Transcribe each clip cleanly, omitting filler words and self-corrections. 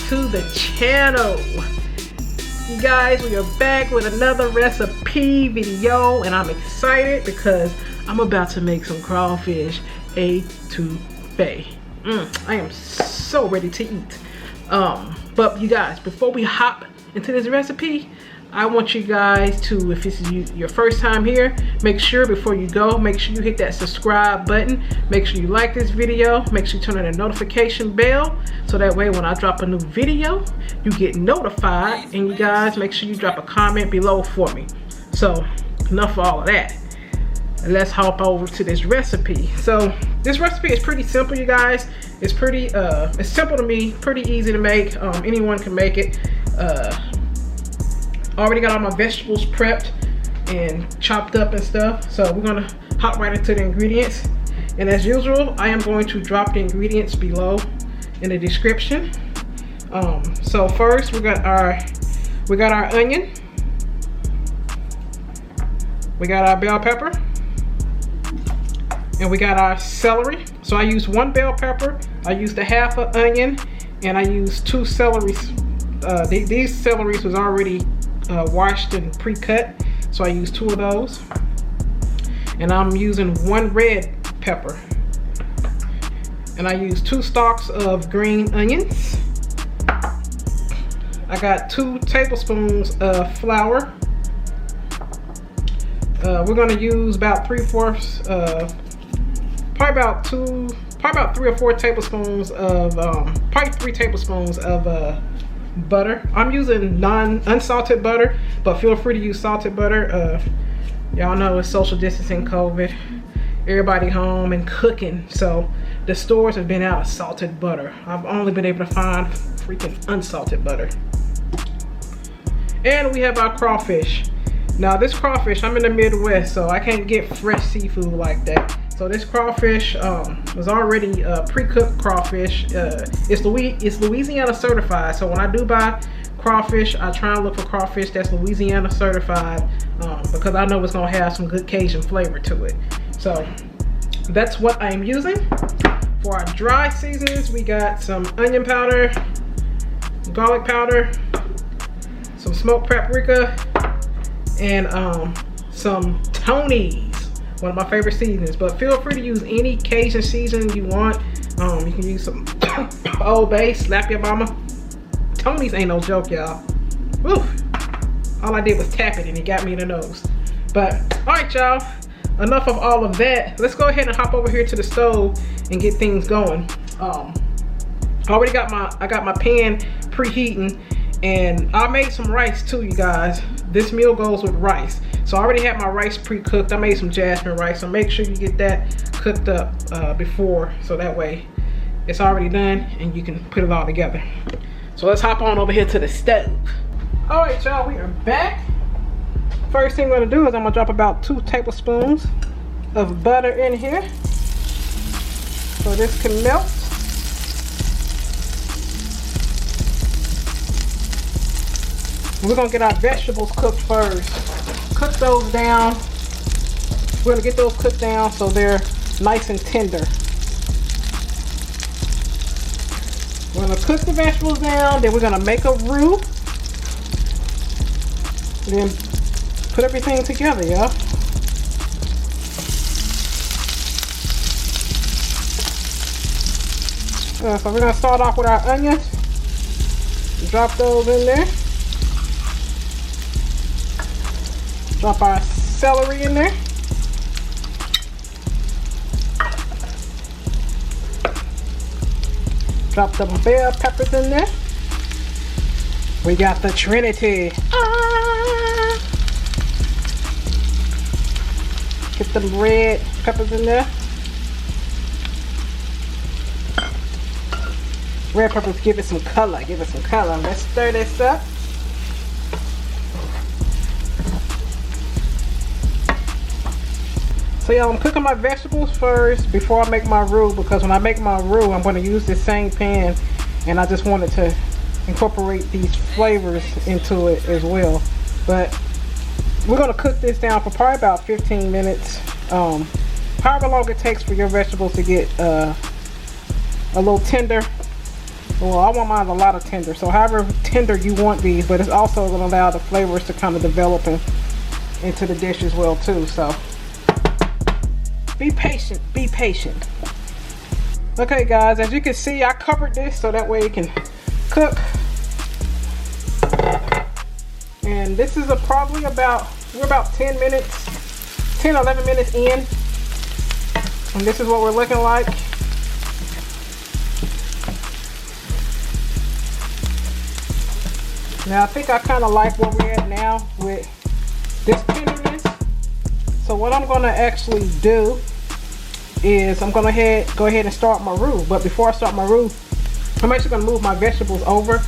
to the channel. You guys, we are back with another recipe video, and I'm excited because I'm about to make some crawfish étouffée. I am so ready to eat. But you guys, before we hop into this recipe, I want you guys to, if this is your first time here, make sure before you go, make sure you hit that subscribe button. Make sure you like this video. Make sure you turn on the notification bell so that way when I drop a new video, you get notified. And you guys, make sure you drop a comment below for me. So enough of all of that. Let's hop over to this recipe. So this recipe is pretty simple, you guys. It's pretty it's simple to me, pretty easy to make. Anyone can make it. Already got all my vegetables prepped and chopped up and stuff. So we're gonna hop right into the ingredients. And as usual, I am going to drop the ingredients below in the description. So first we got our onion. We got our bell pepper. And we got our celery. So I used 1 bell pepper, I used a half an onion, and I used 2 celeries. These celeries was already washed and pre-cut, so I used 2 of those. And I'm using 1 red pepper. And I used 2 stalks of green onions. I got 2 tablespoons of flour. We're gonna use about 3/4, probably about 3 or 4 tablespoons of, probably 3 tablespoons of butter. I'm using unsalted butter, but feel free to use salted butter. Y'all know it's social distancing, COVID, everybody home and cooking, so the stores have been out of salted butter. I've only been able to find freaking unsalted butter. And we have our crawfish. Now this crawfish, I'm in the Midwest, so I can't get fresh seafood like that. So this crawfish was already pre-cooked crawfish. It's Louisiana certified. So when I do buy crawfish, I try and look for crawfish that's Louisiana certified because I know it's gonna have some good Cajun flavor to it. So that's what I'm using. For our dry seasonings, we got some onion powder, garlic powder, some smoked paprika, and some Tony's. One of my favorite seasonings, but feel free to use any Cajun seasoning you want. You can use some Old Bay, slap your mama. Tony's ain't no joke, y'all. Woo! All I did was tap it and it got me in the nose. But all right, y'all, enough of all of that. Let's go ahead and hop over here to the stove and get things going. I got my pan preheating, and I made some rice too, you guys. This meal goes with rice. So I already had my rice pre-cooked. I made some jasmine rice, so make sure you get that cooked up before, so that way it's already done and you can put it all together. So let's hop on over here to the stove. All right, y'all, we are back. First thing I'm gonna do is I'm gonna drop about 2 tablespoons of butter in here so this can melt. We're gonna get our vegetables cooked first. Cook those down. We're gonna get those cooked down so they're nice and tender. We're gonna cook the vegetables down, then we're gonna make a roux. Then put everything together, y'all. So we're gonna start off with our onions. Drop those in there. Drop our celery in there. Drop the bell peppers in there. We got the Trinity. Get the red peppers in there. Red peppers give it some color. Give it some color. Let's stir this up. So y'all, I'm cooking my vegetables first before I make my roux, because when I make my roux, I'm going to use this same pan, and I just wanted to incorporate these flavors into it as well. But we're going to cook this down for probably about 15 minutes. However long it takes for your vegetables to get a little tender. Well, I want mine a lot of tender, so however tender you want these, but it's also going to allow the flavors to kind of develop into the dish as well too. So be patient, be patient. Okay guys, as you can see, I covered this so that way it can cook. And this is probably we're about 10 minutes, 10, 11 minutes in. And this is what we're looking like. Now I think I kind of like where we're at now with this tenderness. So what I'm going to actually do is I'm going to go ahead and start my roux. But before I start my roux, I'm actually going to move my vegetables over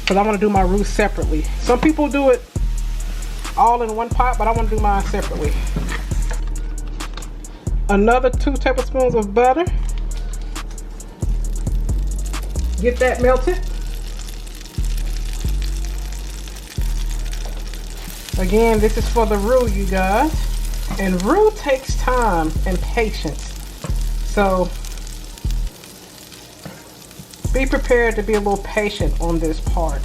because I want to do my roux separately. Some people do it all in one pot, but I want to do mine separately. Another 2 tablespoons of butter. Get that melted. Again, this is for the roux, you guys. And roux takes time and patience. So be prepared to be a little patient on this part.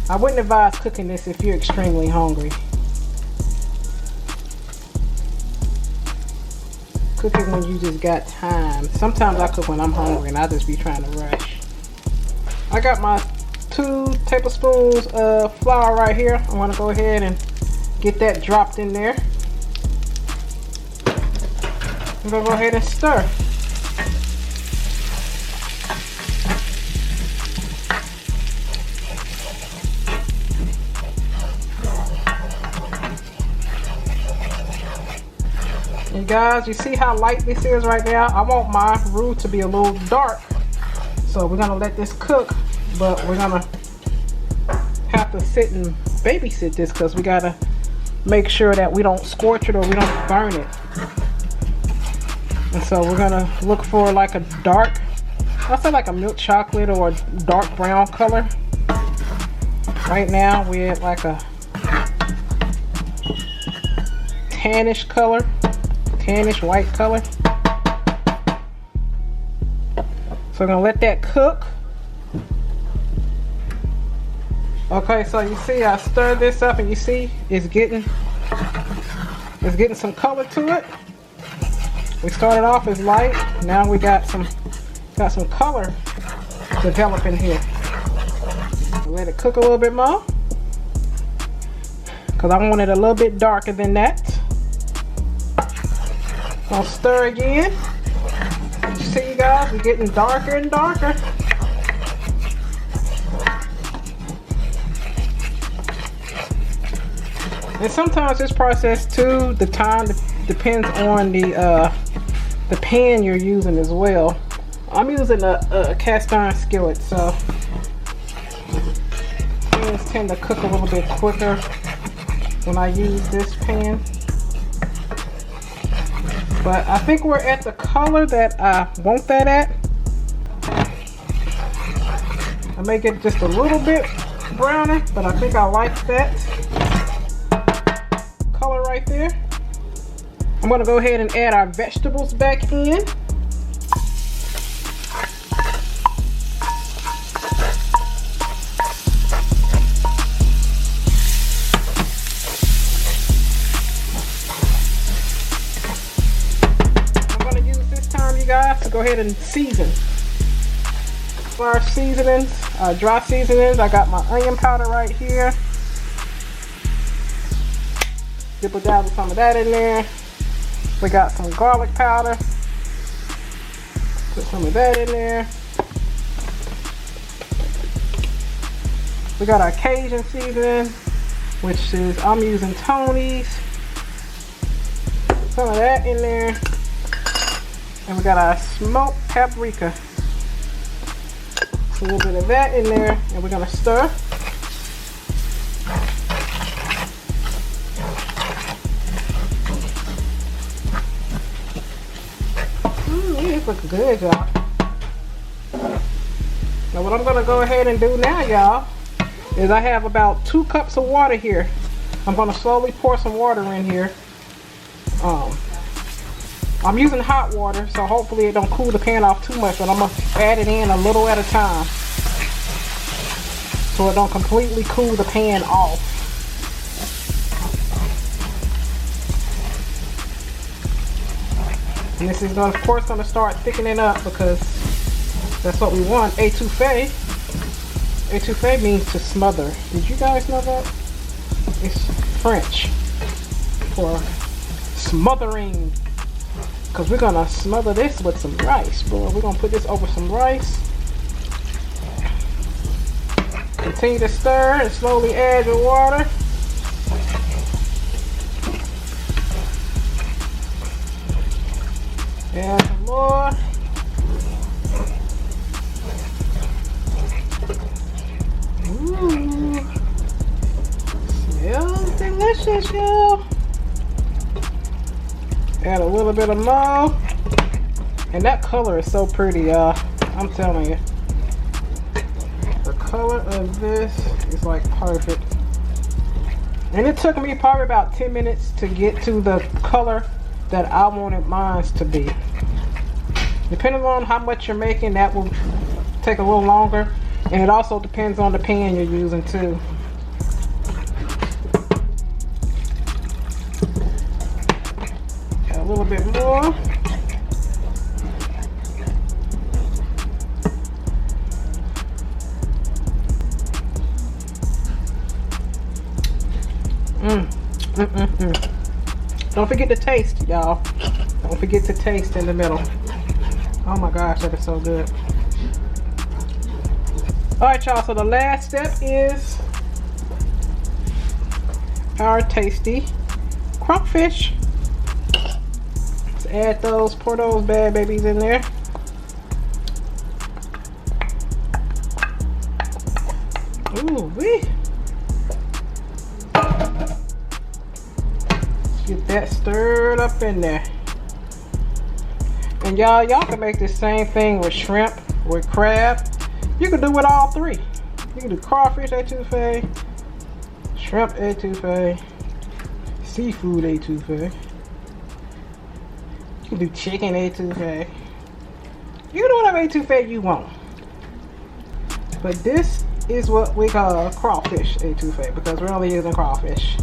I wouldn't advise cooking this if you're extremely hungry. Cook it when you just got time. Sometimes I cook when I'm hungry and I just be trying to rush. I got my 2 tablespoons of flour right here. I want to go ahead and get that dropped in there. I'm going to go ahead and stir. And guys, you see how light this is right now? I want my roux to be a little dark. So we're going to let this cook, but we're going to have to sit and babysit this because we got to make sure that we don't scorch it or we don't burn it. And so we're going to look for like a dark, I'll say like a milk chocolate or a dark brown color. Right now we're at like a tannish color. Tannish white color. So we're gonna let that cook. Okay, so you see I stirred this up and you see it's getting some color to it. We started off as light, now we got some color developing here. We'll let it cook a little bit more because I want it a little bit darker than that. I'll stir again. You see, you guys, we're getting darker and darker. And sometimes this process too, the time depends on the pan you're using as well. I'm using a cast iron skillet, so things tend to cook a little bit quicker when I use this pan. But I think we're at the color that I want that at. I may get just a little bit browner, but I think I like that color right there. I'm going to go ahead and add our vegetables back in. Guys, to go ahead and season. For our seasonings, dry seasonings, I got my onion powder right here. Dibble dabble some of that in there. We got some garlic powder. Put some of that in there. We got our Cajun seasoning, which is, I'm using Tony's. Some of that in there. And we got our smoked paprika. A little bit of that in there, and we're gonna stir. These look good, y'all. Now what I'm gonna go ahead and do now, y'all, is I have about 2 cups of water here. I'm gonna slowly pour some water in here. I'm using hot water, so hopefully it don't cool the pan off too much, but I'm gonna add it in a little at a time so it don't completely cool the pan off. And this is of course gonna start thickening up because that's what we want. Étouffée. Étouffée means to smother. Did you guys know that? It's French for smothering. Because we're gonna smother this with some rice, boy. We're gonna put this over some rice. Continue to stir and slowly add your water. Add some more. Ooh. Smells delicious, y'all. Add a little bit of more. And that color is so pretty, y'all. I'm telling you. The color of this is like perfect. And it took me probably about 10 minutes to get to the color that I wanted mine to be. Depending on how much you're making, that will take a little longer. And it also depends on the pan you're using too. A little bit more. Don't forget to taste, y'all. Don't forget to taste in the middle. Oh my gosh, that is so good. Alright, y'all, so the last step is our tasty crawfish. Let's add those, pour those bad babies in there. Ooh wee. Get that stirred up in there. And y'all can make the same thing with shrimp, with crab. You can do it all three. You can do crawfish étouffée, shrimp étouffée, seafood étouffée. You can do chicken étouffée. You can do whatever étouffée you want. But this is what we call crawfish étouffée because we're only using crawfish.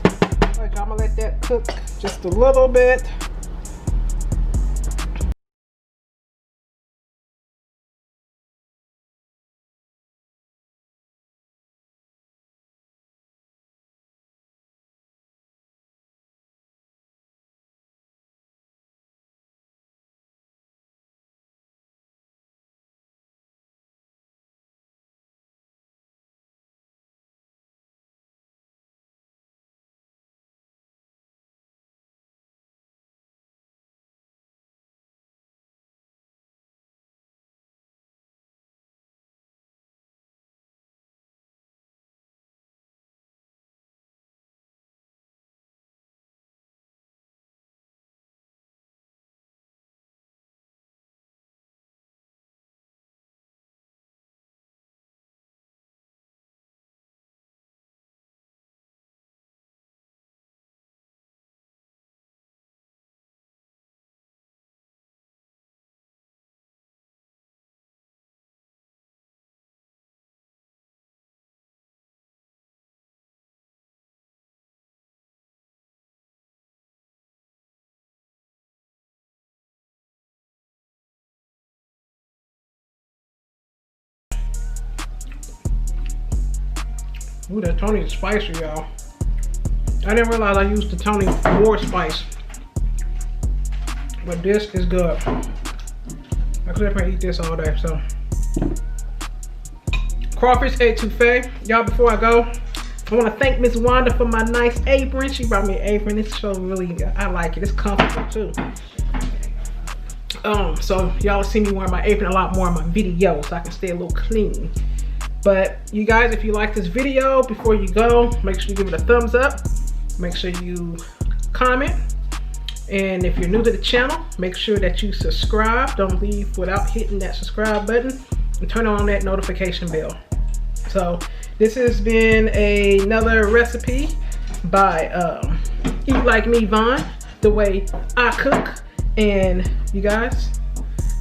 Alright, I'm gonna let that cook just a little bit. Ooh, that Tony is spicy, y'all. I didn't realize I used the Tony more spice. But this is good. I could definitely eat this all day, so. Crawfish étouffée. Y'all, before I go, I want to thank Miss Wanda for my nice apron. She brought me an apron. It's so really, I like it. It's comfortable too. So y'all see me wearing my apron a lot more in my videos so I can stay a little clean. But you guys, if you like this video, before you go, make sure you give it a thumbs up. Make sure you comment. And if you're new to the channel, make sure that you subscribe. Don't leave without hitting that subscribe button and turn on that notification bell. So this has been another recipe by Eat like me, Vaughn, the way I cook. And you guys,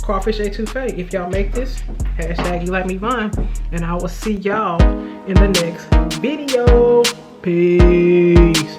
Crawfish Étouffée. If y'all make this, hashtag Eat Like Me, Vaughn. And I will see y'all in the next video. Peace.